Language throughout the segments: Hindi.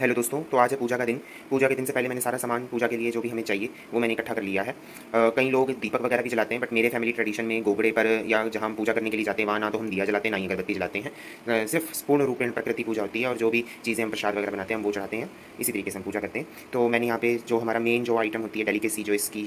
हेलो दोस्तों, तो आज है पूजा का दिन। पूजा के दिन से पहले मैंने सारा सामान पूजा के लिए जो भी हमें चाहिए वो मैंने इकट्ठा कर लिया है। कई लोग दीपक वगैरह भी जलाते हैं, बट मेरे फैमिली ट्रेडिशन में गोबड़े पर या जहाँ हम पूजा करने के लिए जाते हैं वहाँ ना तो हम दिया जलाते हैं ना ही अगरबत्ती जलाते हैं। सिर्फ पूर्ण रूपेण प्रकृति पूजा होती है और जो भी चीज़ें हम प्रसाद वगैरह बनाते हैं हम वो चढ़ाते हैं। इसी तरीके से हम पूजा करते हैं। तो मैंने यहाँ पे जो हमारा मेन जो आइटम होती है डेलिकेसी, जो इसकी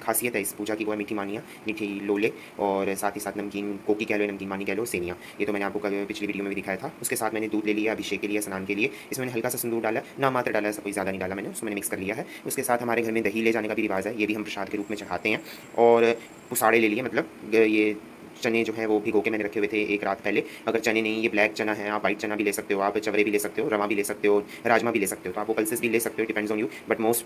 खासियत है इस पूजा की, वो है मीठी मानियाँ, मीठी लोले और साथ ही साथ नमकीन कोकी कह लो, नमकीन मानी कह लो, सेवियाँ। ये तो मैंने आपको पिछली वीडियो में भी दिखाया था। उसके साथ मैंने दूध ले लिया अभिषेक के लिए, स्नान के लिए। इसमें मैंने हल्का सा सिंदूर डाला, ना मात्र डाला, ऐसा कोई ज़्यादा नहीं डाला मैंने, उसको मैंने मिक्स कर लिया है। उसके साथ हमारे घर में दही ले जाने का भी रिवाज है, ये भी हम प्रसाद के रूप में चढ़ाते हैं। और पुसाड़े ले लिए, मतलब ये चने जो हैं वो भिगो के मैंने रखे हुए थे एक रात पहले। अगर चने नहीं, ये ब्लैक चना है, आप वाइट चना भी ले सकते हो, आप चवरे भी ले सकते हो, रवा भी ले सकते हो, राजमा भी ले सकते हो, तो आप वो पल्सेस भी ले सकते हो, depends on you. But most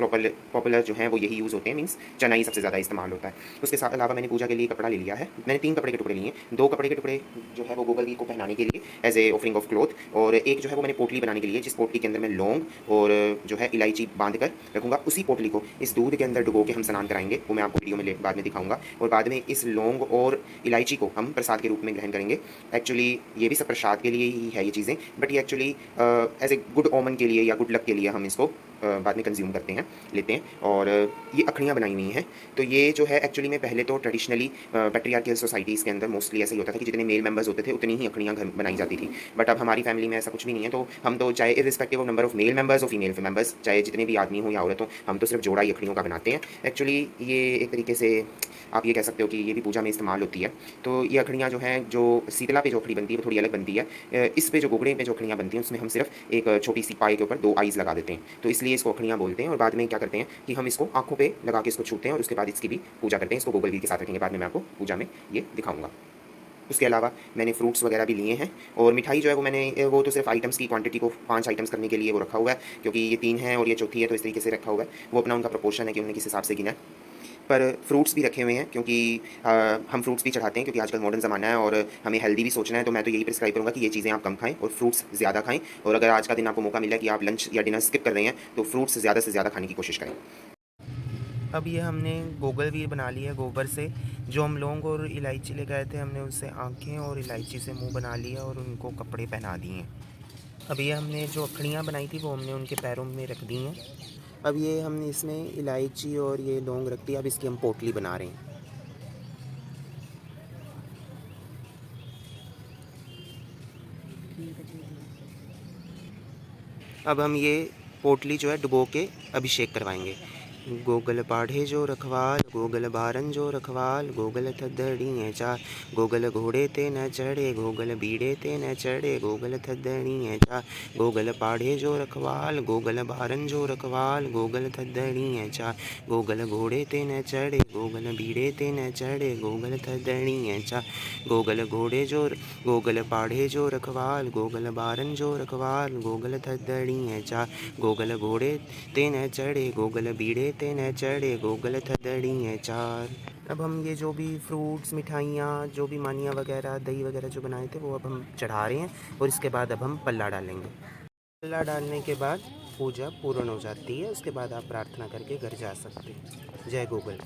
popular जो है वो यही यूज़ होते हैं, मीन्स चना ही सबसे ज़्यादा इस्तेमाल होता है। उसके साथ अलावा मैंने पूजा के लिए कपड़ा ले लिया है। मैंने 3 कपड़े के टुकड़े लिए। 2 कपड़े के टुकड़े जो है वो गोगल जी को पहनाने के लिए as a offering of cloth, और एक जो है वो मैंने पोटली बनाने के लिए, जिस पोटली के अंदर मैं लौंग और जो है इलायची बांध कर रखूँगा। उसी पोटली को इस दूध के अंदर डुबो के हम स्नान कराएंगे, वो मैं आपको वीडियो में बाद में दिखाऊंगा। और बाद में इस लौंग और इलायची को हम प्रसाद के रूप में ग्रहण करेंगे। एक्चुअली ये भी सब प्रसाद के लिए ही है ये चीज़ें, बट ये एक्चुअली एज ए गुड ओमन के लिए या गुड लक के लिए हम इसको बाद में कंज्यूम करते हैं, लेते हैं। और ये अखड़ियाँ बनाई हुई हैं। तो ये जो है एक्चुअली में पहले तो ट्रेडिशनली पैट्रियार्कियल सोसाइटीज़ के अंदर मोस्टली ऐसा ही होता था कि जितने मेल मेंबर्स होते थे उतनी ही अखड़ियाँ घर बनाई जाती थी। बट अब हमारी फैमिली में ऐसा कुछ भी नहीं है। तो हम तो चाहे irrespective of number of male members और फीमेल मेंबर्स, चाहे जितने भी आदमी हो या औरत हो, हम तो सिर्फ जोड़ा ही अखड़ियों का बनाते हैं। एक्चुअली ये एक तरीके से आप ये कह सकते हो कि ये भी पूजा में इस्तेमाल होती है। तो ये अखड़ियाँ जो हैं, जो शीतला पे जो अखड़ी बनती है वो थोड़ी अलग बनती है। इस पे जो गोगड़े पे जो अखड़ियाँ बनती हैं उसमें हम सिर्फ एक छोटी सी पाए के ऊपर 2 आइज़ लगा देते हैं, तो इसलिए इसको अखड़ियाँ बोलते हैं। और बाद में क्या करते हैं कि हम इसको आँखों पे लगा के इसको छूते हैं और उसके बाद इसकी भी पूजा करते हैं। इसको गोगल के साथ रखेंगे, बाद में मैं आपको पूजा में ये दिखाऊंगा। उसके अलावा मैंने फ्रूट्स वगैरह भी लिए हैं। और मिठाई जो है वो मैंने वो तो सिर्फ आइटम्स की क्वांटिटी को 5 आइटम्स करने के लिए वो रखा हुआ है, क्योंकि ये 3 हैं और ये चौथी है, तो इस तरीके से रखा हुआ है। वो अपना उनका प्रोपोर्शन है कि उन्होंने किस हिसाब से गिना है। पर फ्रूट्स भी रखे हुए हैं, क्योंकि हम फ्रूट्स भी चढ़ाते हैं, क्योंकि आजकल मॉडर्न ज़माना है और हमें हेल्दी भी सोचना है। तो मैं तो यही प्रिस्क्राइब करूँगा कि ये चीज़ें आप कम खाएं और फ्रूट्स ज़्यादा खाएं। और अगर आज का दिन आपको मौका मिला कि आप लंच या डिनर स्किप कर रहे हैं तो फ्रूट्स ज़्यादा से ज़्यादा खाने की कोशिश करें। अब ये हमने गोगल भी बना ली है गोबर से। जो हम लौंग और इलायची ले गए थे, हमने उससे आँखें और इलायची से मुंह बना लिया और उनको कपड़े पहना दिए। अब ये हमने जो अखड़ियाँ बनाई थी वो हमने उनके पैरों में रख दी हैं। अब ये हमने इसमें इलायची और ये लौंग रख दिया। अब इसकी हम पोटली बना रहे हैं। अब हम ये पोटली जो है डुबो के अभिषेक करवाएंगे। गोगल पाढ़े जो रखवाल, गोगल बारन जो रखवाल, गोगल थदड़ी चार, गोगल घोड़े ते न चढ़े, गोगल बीड़े ते न चढ़े, गोगल थदड़ी चार, गोगल पाढ़े जो रखवाल, गोगल बारन जो रखवाल, गोगल थदड़ी चार, गोगल घोड़े ते न चढ़े, गोगल बीड़े ते न चढ़े, गोगल थदड़ी चार, गोगल घोड़े जो गोगल पाढ़े जो रखवाल, गोगल बारन जो रखवाल, गोगल थदड़ी चार, गोगल घोड़े ते न चढ़े, गोगल बीड़े ते न चढ़े, गोगल थदड़ी चार। अब हम ये जो भी फ्रूट्स, मिठाइयाँ, जो भी मानियाँ वगैरह, दही वगैरह जो बनाए थे वो अब हम चढ़ा रहे हैं। और इसके बाद अब हम पल्ला डालेंगे। पल्ला डालने के बाद पूजा पूर्ण हो जाती है। उसके बाद आप प्रार्थना करके घर जा सकते हैं। जय गोगल।